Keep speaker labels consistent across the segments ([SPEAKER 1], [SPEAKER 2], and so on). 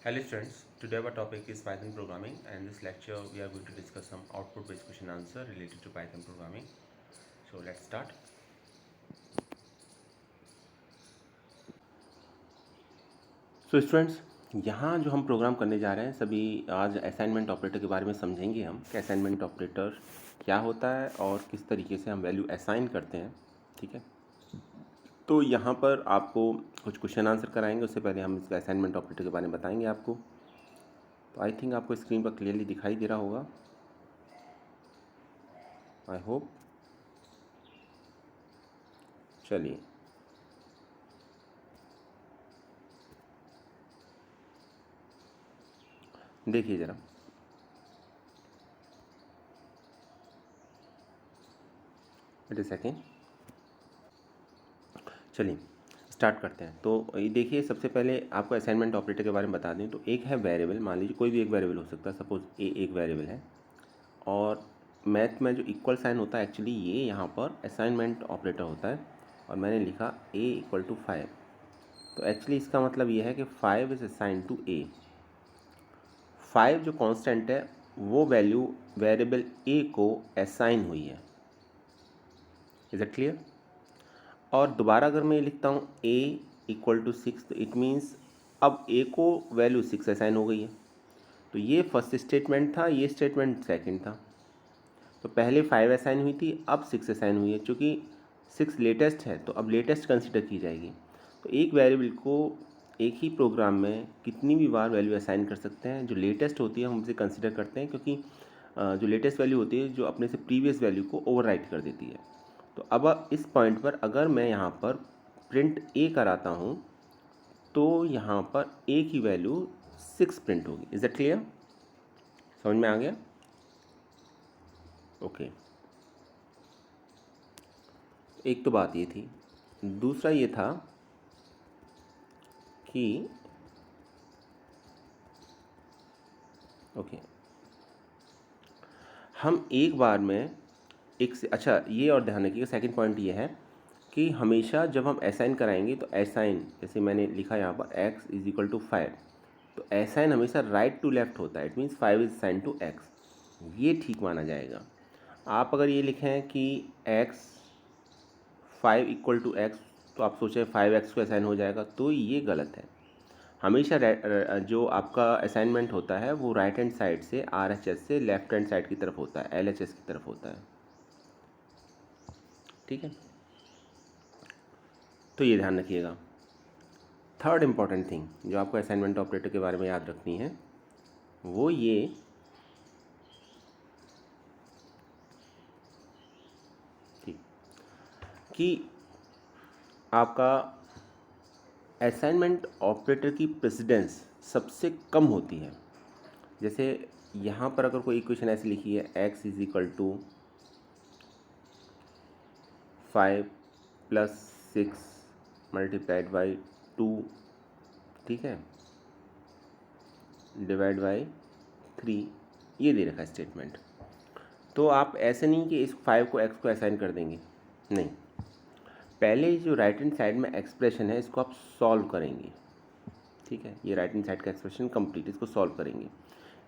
[SPEAKER 1] Hello students, today our topic is Python programming, and in this lecture we are going to discuss some output based question answer related to Python programming. So let's start. So students, यहाँ जो हम programme करने जा रहे हैं सभी आज assignment operator के बारे में समझेंगे हम कि असाइनमेंट ऑपरेटर क्या होता है और किस तरीके से हम वैल्यू असाइन करते हैं। ठीक है, तो यहाँ पर आपको कुछ क्वेश्चन आंसर कराएंगे, उससे पहले हम इसका असाइनमेंट ऑपरेटर के बारे में बताएंगे आपको। तो आई थिंक आपको स्क्रीन पर क्लियरली दिखाई दे रहा होगा, आई होप। चलिए, देखिए ज़रा, वेट अ सेकेंड। चलिए स्टार्ट करते हैं। तो ये देखिए, सबसे पहले आपको असाइनमेंट ऑपरेटर के बारे में बता दें तो एक है वेरिएबल। मान लीजिए कोई भी एक वेरिएबल हो सकता है, सपोज ए एक वेरिएबल है, और मैथ में जो इक्वल साइन होता है एक्चुअली ये यहाँ पर असाइनमेंट ऑपरेटर होता है, और मैंने लिखा ए इक्वल टू 5। तो एक्चुअली इसका मतलब ये है कि 5 इज असाइन टू ए। 5 जो कांस्टेंट है वो वैल्यू वेरिएबल ए को असाइन हुई है। Is it clear? और दोबारा अगर मैं लिखता हूँ a इक्वल टू 6, तो इट मीन्स अब a को वैल्यू 6 असाइन हो गई है। तो ये फर्स्ट स्टेटमेंट था, ये स्टेटमेंट सेकंड था। तो पहले 5 असाइन हुई थी, अब 6 असाइन हुई है। चूँकि 6 लेटेस्ट है तो अब लेटेस्ट कंसिडर की जाएगी। तो एक वेरिएबल को एक ही प्रोग्राम में कितनी भी बार वैल्यू असाइन कर सकते हैं। जो लेटेस्ट होती है हम उसे कंसिडर करते हैं, क्योंकि जो लेटेस्ट वैल्यू होती है जो अपने से प्रीवियस वैल्यू को ओवरराइट कर देती है। तो अब इस पॉइंट पर अगर मैं यहाँ पर प्रिंट ए कराता हूँ तो यहाँ पर ए की वैल्यू 6 प्रिंट होगी। Is that clear? समझ में आ गया? ओके, एक तो बात ये थी। दूसरा ये था कि ओके, हम एक बार में एक से अच्छा ये और ध्यान रखिएगा, सेकंड पॉइंट ये है कि हमेशा जब हम असाइन कराएंगे तो असाइन, जैसे मैंने लिखा यहाँ पर x इज इक्वल टू 5, तो असाइन हमेशा राइट टू लेफ्ट होता है। It means 5 is sine to x, ये ठीक माना जाएगा। आप अगर ये लिखें कि x 5 इक्वल टू x, तो आप सोचें 5x को असाइन हो जाएगा, तो ये गलत है। हमेशा जो आपका असाइनमेंट होता है वो राइट हैंड साइड से RHS से लेफ्ट हैंड साइड की तरफ होता है, LHS की तरफ होता है। ठीक है, तो ये ध्यान रखिएगा। थर्ड इम्पॉर्टेंट थिंग जो आपको असाइनमेंट ऑपरेटर के बारे में याद रखनी है वो ये कि आपका असाइनमेंट ऑपरेटर की प्रेसिडेंस सबसे कम होती है। जैसे यहाँ पर अगर कोई इक्वेशन ऐसी लिखी है x is equal to 5 plus 6 multiplied by 2, ठीक है, डिवाइड बाई 3, ये दे रखा है स्टेटमेंट। तो आप ऐसे नहीं कि इस 5 को x को असाइन कर देंगे, नहीं, पहले जो राइट हैंड साइड में एक्सप्रेशन है इसको आप सॉल्व करेंगे। ठीक है, ये राइट हैंड साइड का एक्सप्रेशन कंप्लीट, इसको सॉल्व करेंगे।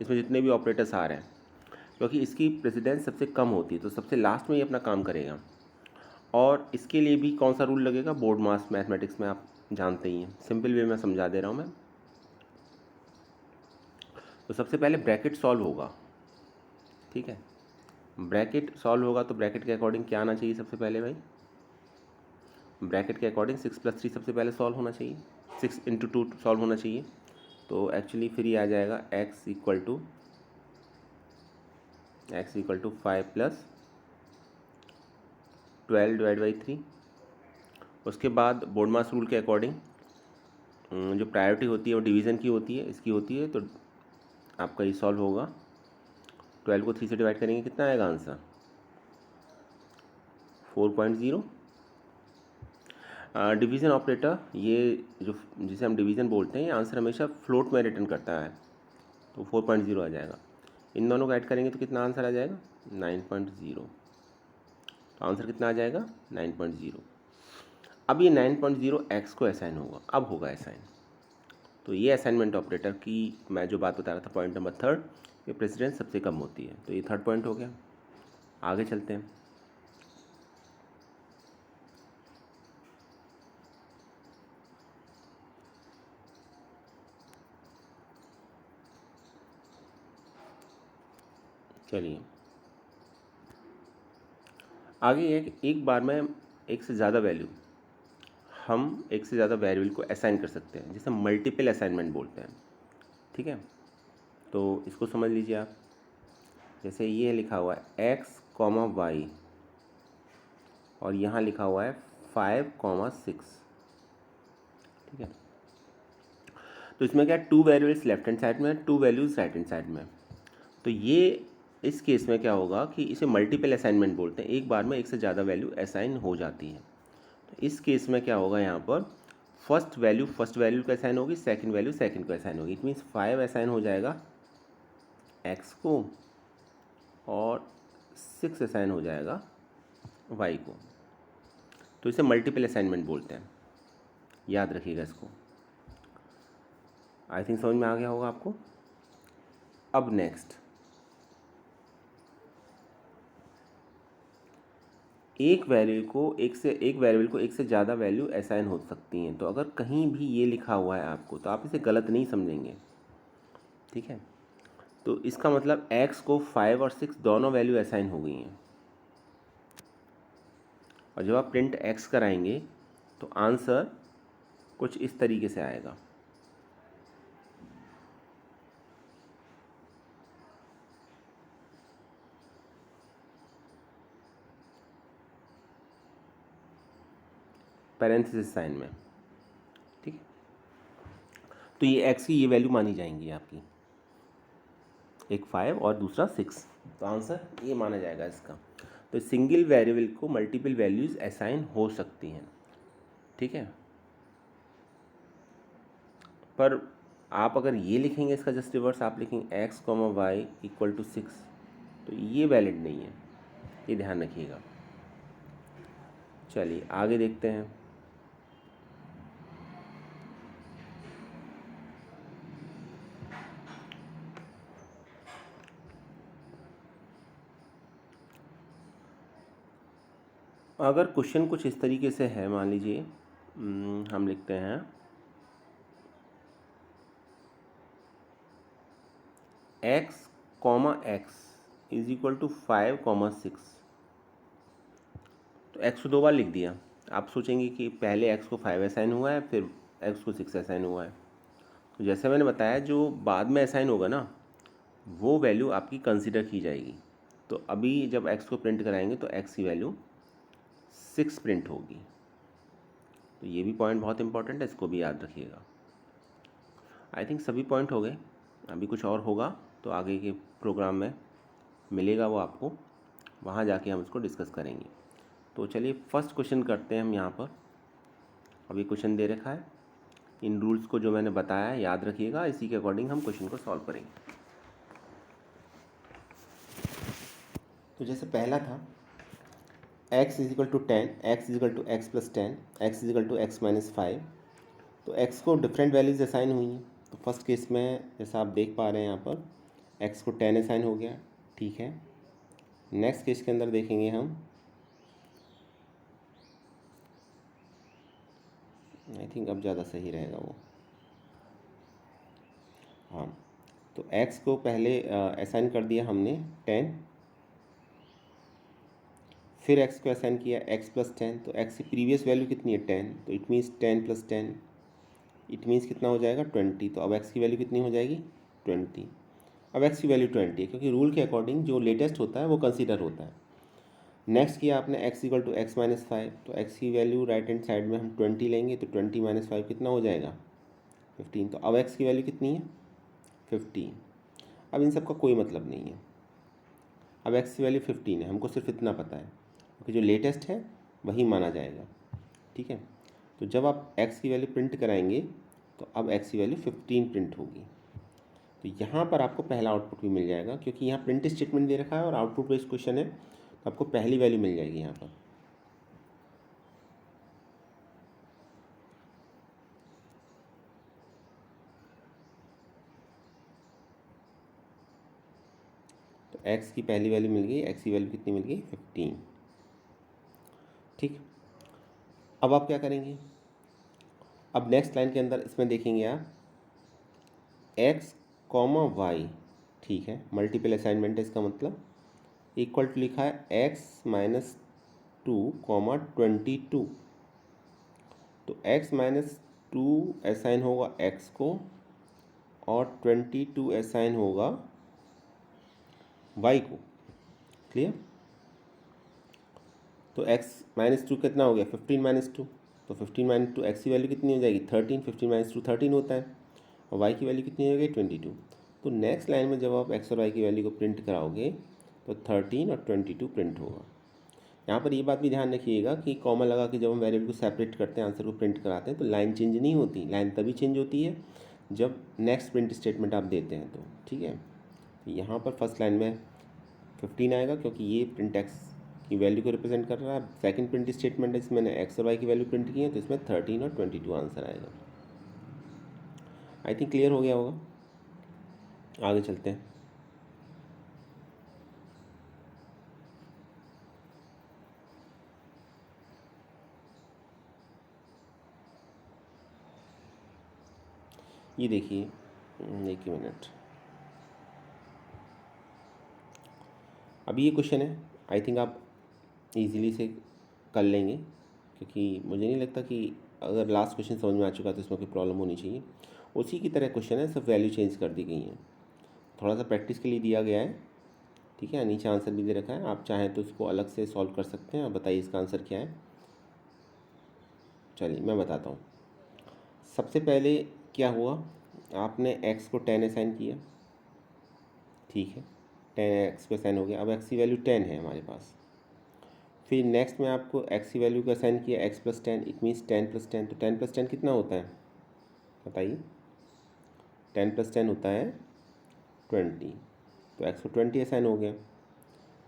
[SPEAKER 1] इसमें जितने भी ऑपरेटर्स आ रहे हैं, क्योंकि इसकी प्रेसिडेंस सबसे कम होती है तो सबसे लास्ट में ये अपना काम करेगा। और इसके लिए भी कौन सा रूल लगेगा, बोर्ड मास मैथमेटिक्स में आप जानते ही हैं। सिंपल वे में समझा दे रहा हूँ मैं। तो सबसे पहले ब्रैकेट सॉल्व होगा। ठीक है, ब्रैकेट सॉल्व होगा तो ब्रैकेट के अकॉर्डिंग क्या आना चाहिए सबसे पहले भाई? ब्रैकेट के अकॉर्डिंग 6 + 3 सबसे पहले सॉल्व होना चाहिए, 6 × 2 सॉल्व होना चाहिए। तो एक्चुअली फिर ये आ जाएगा x equal to 5 + 12 divide by 3। उसके बाद बोर्ड मास रूल के अकॉर्डिंग जो प्रायोरिटी होती है वो डिवीज़न की होती है, इसकी होती है। तो आपका ये सॉल्व होगा, 12 को 3 से डिवाइड करेंगे, कितना आएगा आंसर? 4.0। डिवीज़न ऑपरेटर, ये जो जिसे हम डिवीज़न बोलते हैं, ये आंसर हमेशा फ्लोट में रिटर्न करता है, तो 4.0 आ जाएगा। इन दोनों को ऐड करेंगे तो कितना आंसर आ जाएगा? 9.0। तो आंसर कितना आ जाएगा? 9.0। अब ये 9.0 x को असाइन होगा, अब होगा असाइन। तो ये असाइनमेंट ऑपरेटर की मैं जो बात बता रहा था पॉइंट नंबर 3, ये प्रेसिडेंस सबसे कम होती है। तो ये 3rd पॉइंट हो गया। आगे चलते हैं। चलिए आगे है कि एक बार में एक से ज़्यादा वैल्यू हम एक से ज़्यादा वेरिएबल को असाइन कर सकते हैं, जिसे मल्टीपल असाइनमेंट बोलते हैं। ठीक है, तो इसको समझ लीजिए आप। जैसे ये लिखा हुआ है x, y और यहाँ लिखा हुआ है 5, 6। ठीक है, तो इसमें क्या है, 2 वेरिएबल्स लेफ्ट हैंड साइड में, 2 वैल्यूज़ राइट हैंड साइड में। तो ये इस केस में क्या होगा कि इसे मल्टीपल असाइनमेंट बोलते हैं, एक बार में एक से ज़्यादा वैल्यू असाइन हो जाती है। तो इस केस में क्या होगा, यहाँ पर फर्स्ट वैल्यू को असाइन होगी, सेकंड वैल्यू सेकंड को असाइन होगी। इट मीन्स 5 असाइन हो जाएगा x को और 6 असाइन हो जाएगा y को। तो इसे मल्टीपल असाइनमेंट बोलते हैं, याद रखिएगा इसको। आई थिंक समझ में आ गया होगा आपको। अब नेक्स्ट, एक वेरिएबल को एक से ज़्यादा वैल्यू असाइन हो सकती हैं। तो अगर कहीं भी ये लिखा हुआ है आपको, तो आप इसे गलत नहीं समझेंगे। ठीक है, तो इसका मतलब x को 5 और 6 दोनों वैल्यू असाइन हो गई हैं। और जब आप प्रिंट x कराएंगे तो आंसर कुछ इस तरीके से आएगा। पैरेंथेसिस साइन में। ठीक है, तो ये x की ये वैल्यू मानी जाएंगी आपकी, एक 5 और दूसरा 6। तो आंसर ये माना जाएगा इसका। तो सिंगल वेरिएबल को मल्टीपल वैल्यूज़ असाइन हो सकती हैं। ठीक है, पर आप अगर ये लिखेंगे, इसका जस्ट रिवर्स आप लिखेंगे x, y इक्वल टू 6, तो ये वैलिड नहीं है, ये ध्यान रखिएगा। चलिए आगे देखते हैं। अगर क्वेश्चन कुछ इस तरीके से है, मान लीजिए हम लिखते हैं x इज इक्वल टू 5, 6। तो x को 2 बार लिख दिया। आप सोचेंगे कि पहले x को 5 असाइन हुआ है, फिर x को 6 असाइन हुआ है। तो जैसे मैंने बताया, जो बाद में असाइन होगा ना, वो वैल्यू आपकी कंसीडर की जाएगी। तो अभी जब x को प्रिंट कराएंगे तो x की वैल्यू 6 प्रिंट होगी। तो ये भी पॉइंट बहुत इंपॉर्टेंट है, इसको भी याद रखिएगा। आई थिंक सभी पॉइंट हो गए। अभी कुछ और होगा तो आगे के प्रोग्राम में मिलेगा वो आपको, वहाँ जाके हम इसको डिस्कस करेंगे। तो चलिए फर्स्ट क्वेश्चन करते हैं हम यहाँ पर। अभी क्वेश्चन दे रखा है, इन रूल्स को जो मैंने बताया है याद रखिएगा, इसी के अकॉर्डिंग हम क्वेश्चन को सॉल्व करेंगे। तो जैसे पहला था x is equal to 10, x is equal to x plus 10, x is equal to x minus 5। तो x को डिफरेंट वैल्यूज असाइन हुई हैं। तो फर्स्ट केस में जैसा आप देख पा रहे हैं यहाँ पर x को 10 असाइन हो गया। ठीक है, नेक्स्ट केस के अंदर देखेंगे हम, आई थिंक अब ज़्यादा सही रहेगा वो। हाँ, तो x को पहले असाइन कर दिया हमने 10, फिर x को असाइन किया x प्लस 10। तो x की प्रीवियस वैल्यू कितनी है 10, तो it means 10 plus 10, it means कितना हो जाएगा 20। तो अब x की वैल्यू कितनी हो जाएगी 20। अब x की वैल्यू 20 है, क्योंकि रूल के अकॉर्डिंग जो लेटेस्ट होता है वो कंसीडर होता है। नेक्स्ट किया आपने x equal to x minus 5। तो x की वैल्यू राइट हैंड साइड में हम 20 लेंगे, तो 20 माइनस 5 कितना हो जाएगा 15। तो अब x की वैल्यू कितनी है 15। अब इन सब का कोई मतलब नहीं है, अब x की वैल्यू 15 है, हमको सिर्फ इतना पता है, क्योंकि जो लेटेस्ट है वही माना जाएगा। ठीक है, तो जब आप x की वैल्यू प्रिंट कराएंगे तो अब x की वैल्यू 15 प्रिंट होगी। तो यहाँ पर आपको पहला आउटपुट भी मिल जाएगा, क्योंकि यहाँ प्रिंट स्टेटमेंट दे रखा है और आउटपुट बेस्ड क्वेश्चन है, तो आपको पहली वैल्यू मिल जाएगी यहाँ पर। एक्स की पहली वैल्यू मिल गई, एक्स की वैल्यू कितनी मिल गई 15। ठीक, अब आप क्या करेंगे, अब नेक्स्ट लाइन के अंदर इसमें देखेंगे आप एक्स कॉमा वाई, ठीक है, मल्टीपल असाइनमेंट है इसका मतलब, इक्वल टू लिखा है एक्स माइनस 2, 22। तो x माइनस 2 असाइन होगा x को और 22 असाइन होगा y को। क्लियर? तो x माइनस 2 कितना हो गया 15 माइनस 2, तो 15 माइनस 2 x की वैल्यू कितनी हो जाएगी 13, 15 माइनस 2 13 होता है, और y की वैल्यू कितनी हो गई 22। तो नेक्स्ट लाइन में जब आप x और y की वैल्यू को प्रिंट कराओगे तो 13 और 22 प्रिंट होगा। यहाँ पर ये बात भी ध्यान रखिएगा कि कॉमा लगा के जब हम वेरिएबल को सेपरेट करते हैं, आंसर को प्रिंट कराते हैं, तो लाइन चेंज नहीं होती, लाइन तभी चेंज होती है जब नेक्स्ट प्रिंट स्टेटमेंट आप देते हैं तो। ठीक है, तो यहाँ पर फर्स्ट लाइन में 15 आएगा क्योंकि ये प्रिंट एक्स की वैल्यू को रिप्रेजेंट कर रहा है। सेकंड प्रिंट स्टेटमेंट है, इसमें मैंने एक्स और वाई की वैल्यू प्रिंट की है, तो इसमें 13 और 22 आंसर आएगा। आई थिंक क्लियर हो गया होगा, आगे चलते हैं। ये देखिए, एक ही मिनट, अभी ये क्वेश्चन है, आई थिंक आप इजीली से कर लेंगे, क्योंकि मुझे नहीं लगता कि अगर लास्ट क्वेश्चन समझ में आ चुका तो इसमें कोई प्रॉब्लम होनी चाहिए। उसी की तरह क्वेश्चन है, सिर्फ वैल्यू चेंज कर दी गई है, थोड़ा सा प्रैक्टिस के लिए दिया गया है। ठीक है, नीचे आंसर भी दे रखा है, आप चाहें तो इसको अलग से सॉल्व कर सकते हैं। आप बताइए इसका आंसर क्या है। चलिए मैं बताता हूँ। सबसे पहले क्या हुआ, आपने x को 10 असाइन किया, ठीक है, 10 x को असाइन हो गया। अब x की वैल्यू 10 है हमारे पास। फिर नेक्स्ट में आपको x की वैल्यू को असाइन किया x plus 10, it means 10 plus 10। तो 10 प्लस 10 कितना होता है बताइए, 10 प्लस 10 होता है 20, तो x को 20 असाइन हो गया।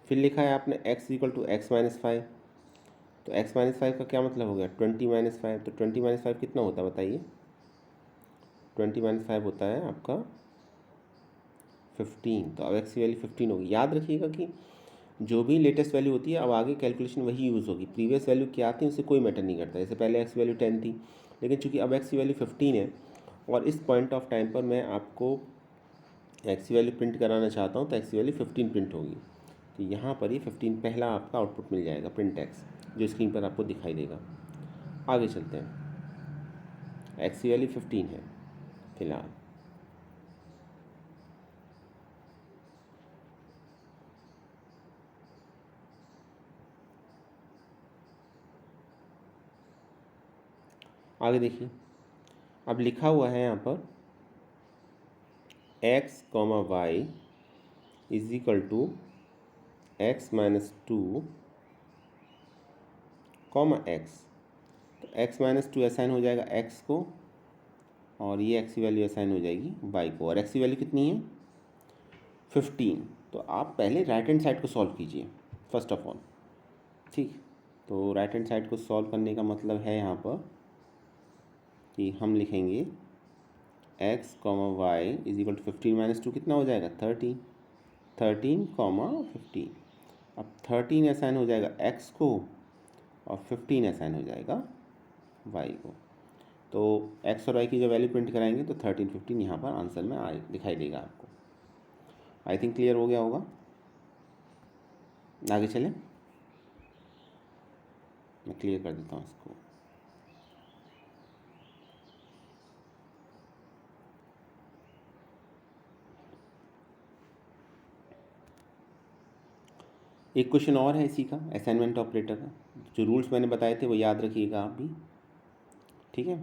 [SPEAKER 1] फिर लिखा है आपने x equal to x minus 5, तो x माइनस 5 का क्या मतलब हो गया 20 माइनस 5, तो 20 माइनस 5 कितना होता है बताइए, 20 माइनस 5 होता है आपका 15। तो अब x की वैल्यू 15 होगी। याद रखिएगा कि जो भी लेटेस्ट वैल्यू होती है अब आगे कैलकुलेशन वही यूज़ होगी, प्रीवियस वैल्यू क्या थी उससे कोई मैटर नहीं करता। जैसे पहले x की वैल्यू 10 थी, लेकिन चूंकि अब x की वैल्यू 15 है और इस पॉइंट ऑफ टाइम पर मैं आपको x की वैल्यू प्रिंट कराना चाहता हूँ, तो x की वैल्यू 15 प्रिंट होगी। तो यहाँ पर ही 15 पहला आपका आउटपुट मिल जाएगा प्रिंट x, जो स्क्रीन पर आपको दिखाई देगा। आगे चलते हैं, x की वैल्यू 15 है फिलहाल। आगे देखिए, अब लिखा हुआ है यहाँ पर x comma y is equal to x minus 2 comma x. तो x माइनस 2 असाइन हो जाएगा x को, और ये x की वैल्यू असाइन हो जाएगी y को, और x की वैल्यू कितनी है 15। तो आप पहले राइट हैंड साइड को सॉल्व कीजिए फर्स्ट ऑफ ऑल। ठीक, तो राइट हैंड साइड को सॉल्व करने का मतलब है यहाँ पर कि हम लिखेंगे x comma y is equal to 15 minus 2 कितना हो जाएगा 13, 13 कॉमा 15। अब 13 असाइन हो जाएगा x को और 15 असाइन हो जाएगा y को। तो x और y की जब वैल्यू प्रिंट कराएंगे तो 13 15 यहाँ पर आंसर में आए दिखाई देगा आपको। आई थिंक क्लियर हो गया होगा, आगे चलें, मैं क्लियर कर देता हूँ इसको। एक क्वेश्चन और है इसी का, असाइनमेंट ऑपरेटर का। जो रूल्स मैंने बताए थे वो याद रखिएगा आप भी, ठीक है।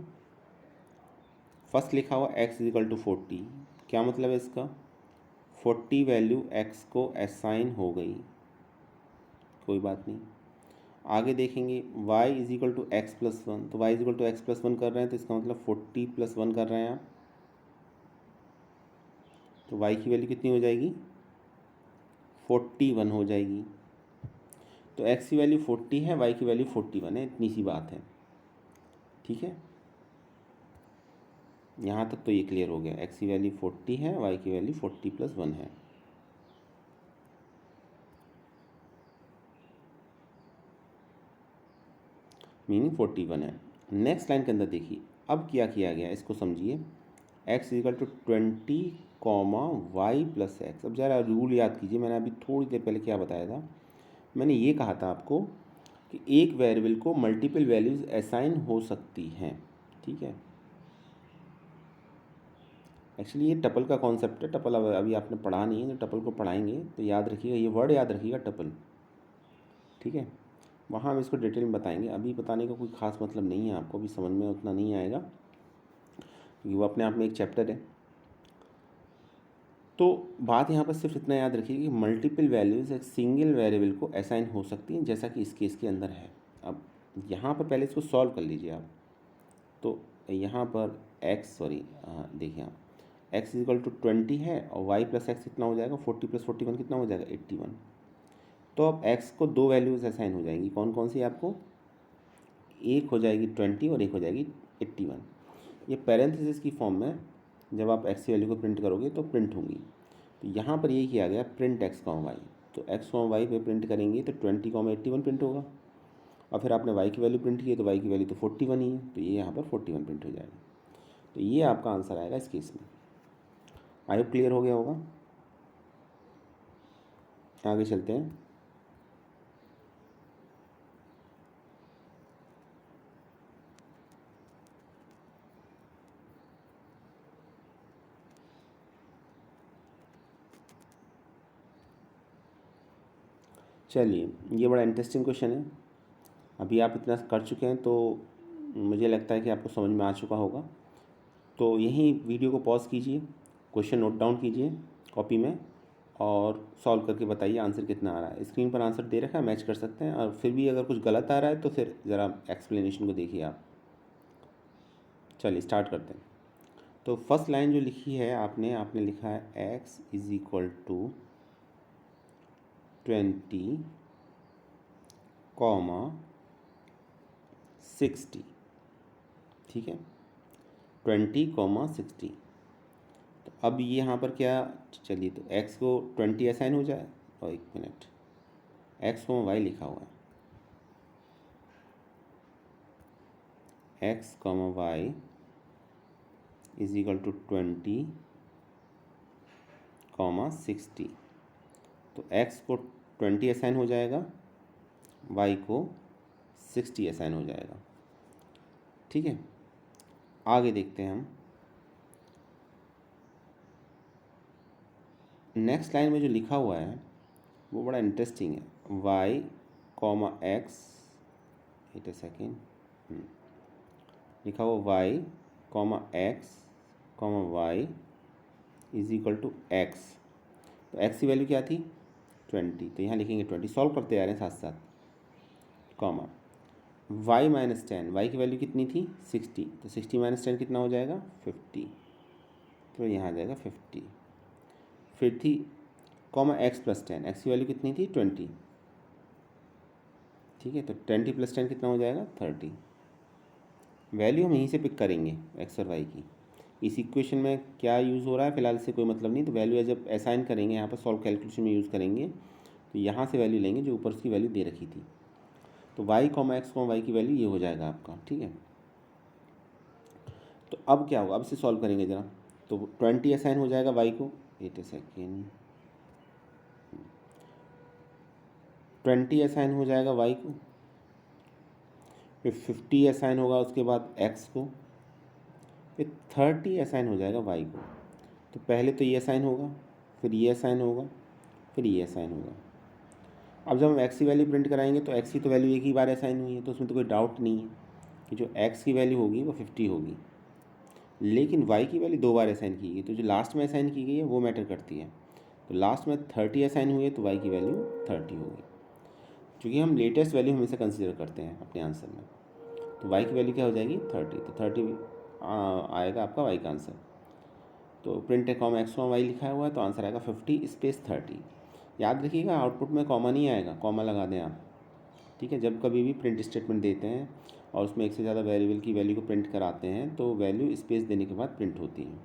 [SPEAKER 1] फर्स्ट लिखा हुआ x इज इक्वल टू 40, क्या मतलब है इसका, 40 वैल्यू x को असाइन हो गई, कोई बात नहीं। आगे देखेंगे y is equal to x plus 1, तो y is equal to x plus 1 कर रहे हैं, तो इसका मतलब 40 प्लस 1 कर रहे हैं आप, तो y की वैल्यू कितनी हो जाएगी 41 हो जाएगी। तो x की वैल्यू 40 है, y की वैल्यू 41 है, इतनी सी बात है, ठीक है। यहाँ तक तो ये क्लियर हो गया, x की वैल्यू 40 है, y की वैल्यू 40 प्लस 1 है। मीनिंग 41 है। नेक्स्ट लाइन के अंदर देखिए अब क्या किया गया इसको समझिए। x equal to 20 comma y plus x. अब ज़रा रूल याद कीजिए, मैंने अभी थोड़ी देर पहले क्या बताया था। मैंने ये कहा था आपको कि एक वेरिएबल को मल्टीपल वैल्यूज़ असाइन हो सकती हैं, ठीक है। एक्चुअली ये टपल का कॉन्सेप्ट है। टपल अभी आपने पढ़ा नहीं है, तो टपल को पढ़ाएंगे तो याद रखिएगा, ये वर्ड याद रखिएगा टपल, ठीक है। वहाँ हम इसको डिटेल में बताएंगे, अभी बताने का कोई ख़ास मतलब नहीं है, आपको भी समझ में उतना नहीं आएगा क्योंकि वो अपने आप में एक चैप्टर है। तो बात यहाँ पर सिर्फ इतना याद रखिए कि मल्टीपल वैल्यूज़ एक सिंगल वेरिएबल को असाइन हो सकती हैं, जैसा कि इस केस के अंदर है। अब यहाँ पर पहले इसको सॉल्व कर लीजिए आप। तो यहाँ पर देखिए आप x इक्वल टू 20 है और y प्लस एक्स कितना हो जाएगा, 40 प्लस 41 कितना हो जाएगा, 81। तो अब x को दो वैल्यूज़ असाइन हो जाएंगी, कौन कौन सी आपको, एक हो जाएगी 20 और एक हो जाएगी 81। ये पैरेंथेसिस की फॉर्म में जब आप x की वैल्यू को प्रिंट करोगे तो प्रिंट होंगी। तो यहाँ पर ये किया गया प्रिंट x कॉमा वाई, तो x कॉमा वाई पे प्रिंट करेंगे तो 20 कॉमा 81 प्रिंट होगा। और फिर आपने y की वैल्यू प्रिंट की है तो y की वैल्यू तो 41 ही है, तो ये यहाँ पर 41 प्रिंट हो जाएगा। तो ये आपका आंसर आएगा इस केस में। आई होप क्लियर हो गया होगा। आगे चलते हैं। चलिए, ये बड़ा इंटरेस्टिंग क्वेश्चन है। अभी आप इतना कर चुके हैं तो मुझे लगता है कि आपको समझ में आ चुका होगा। तो यहीं वीडियो को पॉज कीजिए, क्वेश्चन नोट डाउन कीजिए कॉपी में और सॉल्व करके बताइए आंसर कितना आ रहा है। स्क्रीन पर आंसर दे रखा है, मैच कर सकते हैं। और फिर भी अगर कुछ गलत आ रहा है तो फिर ज़रा एक्सप्लेनेशन को देखिए आप। चलिए स्टार्ट करते हैं। तो फर्स्ट लाइन जो लिखी है आपने लिखा है x is equal to 20 comma 60, ठीक है, 20 कॉमा 60। तो अब ये यहाँ पर क्या, चलिए तो x को 20 असाइन हो जाए, और एक मिनट, x कॉमा वाई लिखा हुआ है, x comma y is equal to 20 comma 60। तो x को 20 असाइन हो जाएगा, y को 60 असाइन हो जाएगा, ठीक है। आगे देखते हैं हम। नेक्स्ट लाइन में जो लिखा हुआ है वो बड़ा इंटरेस्टिंग है, y comma x, wait a second, लिखा हुआ y comma x comma y is equal to x. तो x की वैल्यू क्या थी, 20, तो यहाँ लिखेंगे 20, सॉल्व करते आ रहे हैं साथ साथ, कॉमा y माइनस 10, वाई की वैल्यू कितनी थी 60, तो 60 माइनस 10 कितना हो जाएगा 50, तो यहाँ आ जाएगा 50। फिर थी कॉमा x प्लस 10, एक्स की वैल्यू कितनी थी 20, ठीक है, तो 20 प्लस 10 कितना हो जाएगा 30। वैल्यू हम यहीं से पिक करेंगे x और y की। इस इक्वेशन में क्या यूज़ हो रहा है फिलहाल से कोई मतलब नहीं, तो वैल्यू जब असाइन करेंगे यहाँ पर सॉल्व कैलकुलेशन में यूज़ करेंगे तो यहाँ से वैल्यू लेंगे जो ऊपर उसकी वैल्यू दे रखी थी। तो y comma x comma y की वैल्यू ये हो जाएगा आपका, ठीक है। तो अब क्या होगा, अब इसे सॉल्व करेंगे ज़रा। तो 20 असाइन हो जाएगा y को, वेट अ सेकेंड, 20 असाइन हो जाएगा y को, फिर 50 असाइन होगा उसके बाद x को, फिर 30 असाइन हो जाएगा y को। तो पहले तो ये असाइन होगा, फिर ये असाइन होगा, फिर ये असाइन होगा। अब जब हम x की वैल्यू प्रिंट कराएंगे तो x की तो वैल्यू एक ही बार असाइन हुई है, तो उसमें तो कोई डाउट नहीं है कि जो x की वैल्यू होगी वो 50 होगी। लेकिन y की वैल्यू दो बार असाइन की गई, तो जो लास्ट में असाइन की गई है वो मैटर करती है। तो लास्ट में 30 असाइन हुई है तो y की वैल्यू 30 होगी, क्योंकि हम लेटेस्ट वैल्यू हमेशा कंसिडर करते हैं अपने आंसर में। तो y की वैल्यू क्या हो जाएगी 30, तो 30 आएगा आपका y का आंसर। तो प्रिंट है कॉमा एक्स कॉमा वाई लिखा हुआ है तो आंसर आएगा 50 स्पेस 30। याद रखिएगा आउटपुट में कॉमा नहीं आएगा, कॉमा लगा दें आप, ठीक है। जब कभी भी प्रिंट स्टेटमेंट देते हैं और उसमें एक से ज़्यादा वेरिएबल की वैल्यू को प्रिंट कराते हैं तो वैल्यू स्पेस देने के बाद प्रिंट होती है।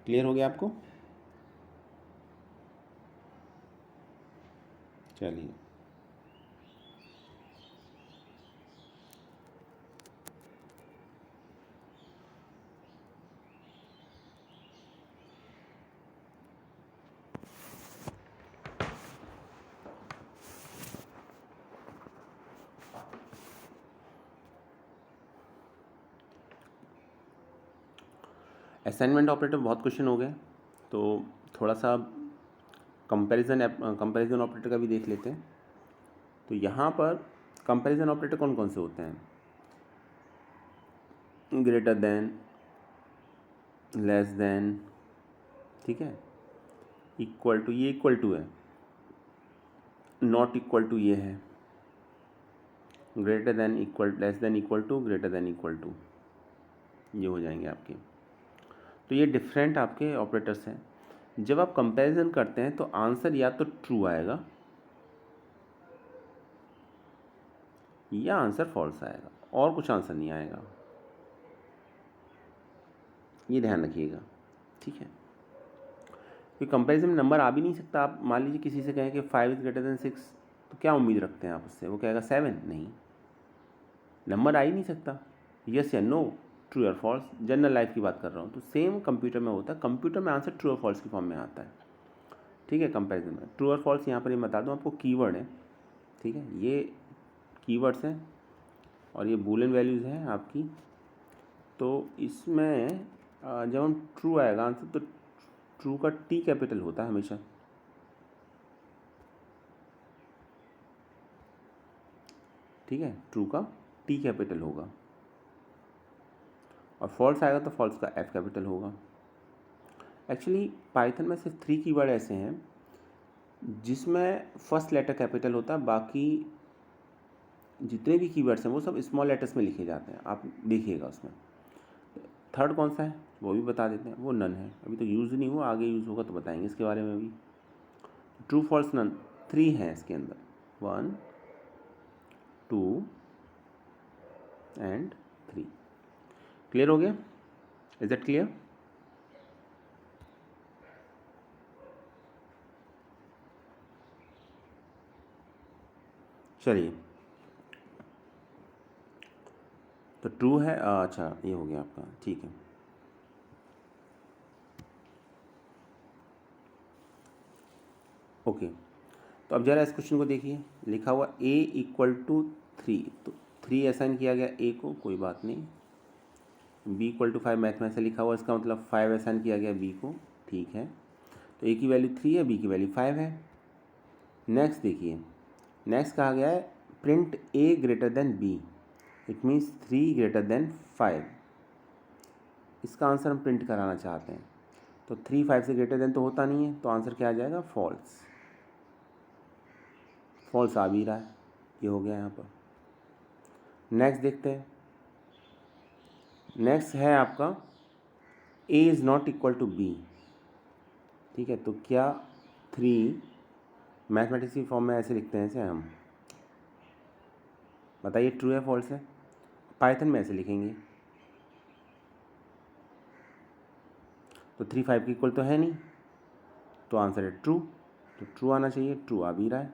[SPEAKER 1] क्लियर हो गया आपको। चलिए असाइनमेंट ऑपरेटर बहुत क्वेश्चन हो गए, तो थोड़ा सा कंपैरिजन ऑपरेटर का भी देख लेते हैं। तो यहाँ पर कंपैरिजन ऑपरेटर कौन कौन से होते हैं? ग्रेटर देन, लेस देन, ठीक है, इक्वल टू, ये इक्वल टू है, नॉट इक्वल टू ये है, greater than, equal, less than, equal to, greater than, equal to, ये हो जाएंगे आपके। तो ये डिफरेंट आपके ऑपरेटर्स हैं। जब आप कंपैरिजन करते हैं तो आंसर या तो ट्रू आएगा या आंसर फॉल्स आएगा, और कुछ आंसर नहीं आएगा, ये ध्यान रखिएगा, ठीक है। कोई कंपैरिजन में नंबर आ भी नहीं सकता। आप मान लीजिए किसी से कहें कि 5 इज़ ग्रेटर देन 6, तो क्या उम्मीद रखते हैं आप उससे? वो कहेगा 7, नहीं, नंबर आ ही नहीं सकता, यस या नो, ट्रू और फॉल्स। जनरल लाइफ की बात कर रहा हूँ। तो सेम कंप्यूटर में होता है, कंप्यूटर में आंसर ट्रू और फॉल्स की फॉर्म में आता है, ठीक है। कंपैरिजन में ट्रू और फॉल्स, यहाँ पर ये बता दूँ आपको, कीवर्ड है, ठीक है, ये कीवर्ड्स हैं और ये बूलियन वैल्यूज़ हैं आपकी। तो इसमें जब हम ट्रू आएगा आंसर, तो ट्रू का टी कैपिटल होता है हमेशा, ठीक है, ट्रू का टी कैपिटल होगा, और फॉल्स आएगा तो फॉल्स का एफ कैपिटल होगा। एक्चुअली पाइथन में सिर्फ 3 कीवर्ड ऐसे हैं जिसमें फर्स्ट लेटर कैपिटल होता है, बाकी जितने भी कीवर्ड्स हैं वो सब स्मॉल लेटर्स में लिखे जाते हैं, आप देखिएगा उसमें। थर्ड कौन सा है वो भी बता देते हैं, वो नन है, अभी तो यूज़ नहीं हुआ, आगे यूज़ होगा तो बताएंगे इसके बारे में भी। ट्रू फॉल्स नन 3 हैं इसके अंदर, 1 2 एंड 3। क्लियर हो गया? Is that clear? चलिए, तो ट्रू है, अच्छा ये हो गया आपका, ठीक है। ओके, तो अब जरा इस क्वेश्चन को देखिए, लिखा हुआ a इक्वल टू 3, तो 3 असाइन किया गया a को, कोई बात नहीं। b इक्वल टू 5 मैथ में ऐसे लिखा हुआ, इसका मतलब 5 असाइन किया गया b को, ठीक है। तो a की वैल्यू 3 है, b की वैल्यू 5 है। नेक्स्ट देखिए, नेक्स्ट कहा गया है print a greater than b, it means 3 greater than 5। इसका आंसर हम प्रिंट कराना चाहते हैं, तो 3 5 से ग्रेटर देन तो होता नहीं है, तो आंसर क्या आ जाएगा? फॉल्स। फॉल्स आ भी रहा है, ये हो गया यहाँ पर। नेक्स्ट देखते हैं, नेक्स्ट है आपका a is not equal to b, ठीक है। तो क्या 3 मैथमेटिक्स की फॉर्म में ऐसे लिखते हैं इसे हम, बताइए ट्रू है फॉल्स है? पाइथन में ऐसे लिखेंगे, तो 3 5 की इक्वल तो है नहीं, तो आंसर है ट्रू, तो ट्रू आना चाहिए, ट्रू आ भी रहा है,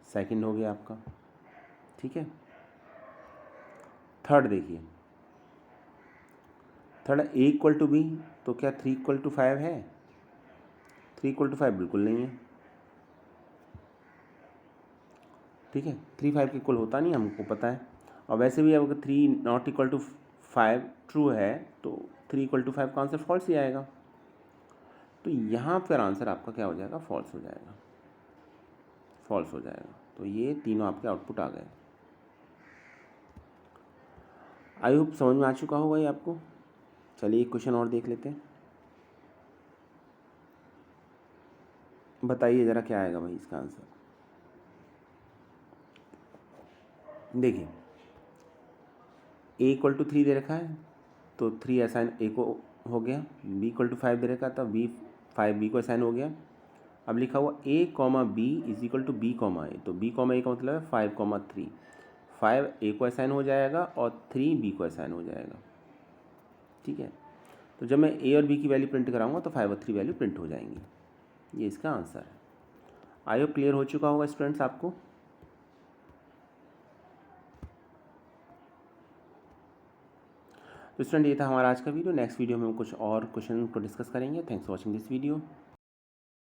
[SPEAKER 1] सेकंड हो गया आपका, ठीक है। थर्ड देखिए, third a equal to b, तो क्या 3 इक्वल टू 5 है? 3 इक्वल टू 5 बिल्कुल नहीं है, ठीक है। 3 5 के इक्वल होता नहीं, हमको पता है। और वैसे भी अगर 3 नॉट इक्वल टू 5 ट्रू है, तो 3 इक्वल टू 5 का आंसर फॉल्स ही आएगा। तो यहाँ पर आंसर आपका क्या हो जाएगा? फॉल्स हो जाएगा, फॉल्स हो जाएगा। तो ये तीनों आपके आउटपुट आ गए। आई होप समझ में आ चुका होगा ये आपको। चलिए एक क्वेश्चन और देख लेते हैं, बताइए ज़रा क्या आएगा भाई इसका आंसर। देखिए a इक्वल टू 3 दे रखा है, तो 3 असाइन a को हो गया, b इक्वल टू 5 दे रखा था, b 5 b को असाइन हो गया। अब लिखा हुआ a comma b is equal to b comma a, तो b कॉमा a का मतलब है 5 कॉमा 3, 5 a को असाइन हो जाएगा और 3 b को असाइन हो जाएगा, ठीक है। तो जब मैं a और b की वैल्यू प्रिंट कराऊंगा तो 5 और 3 वैल्यू प्रिंट हो जाएंगी, ये इसका आंसर है। आई होप क्लियर हो चुका होगा स्टूडेंट्स आपको। तो स्टूडेंट ये था हमारा आज का वीडियो। नेक्स्ट वीडियो में हम कुछ और क्वेश्चन को डिस्कस करेंगे। Thanks for watching this video.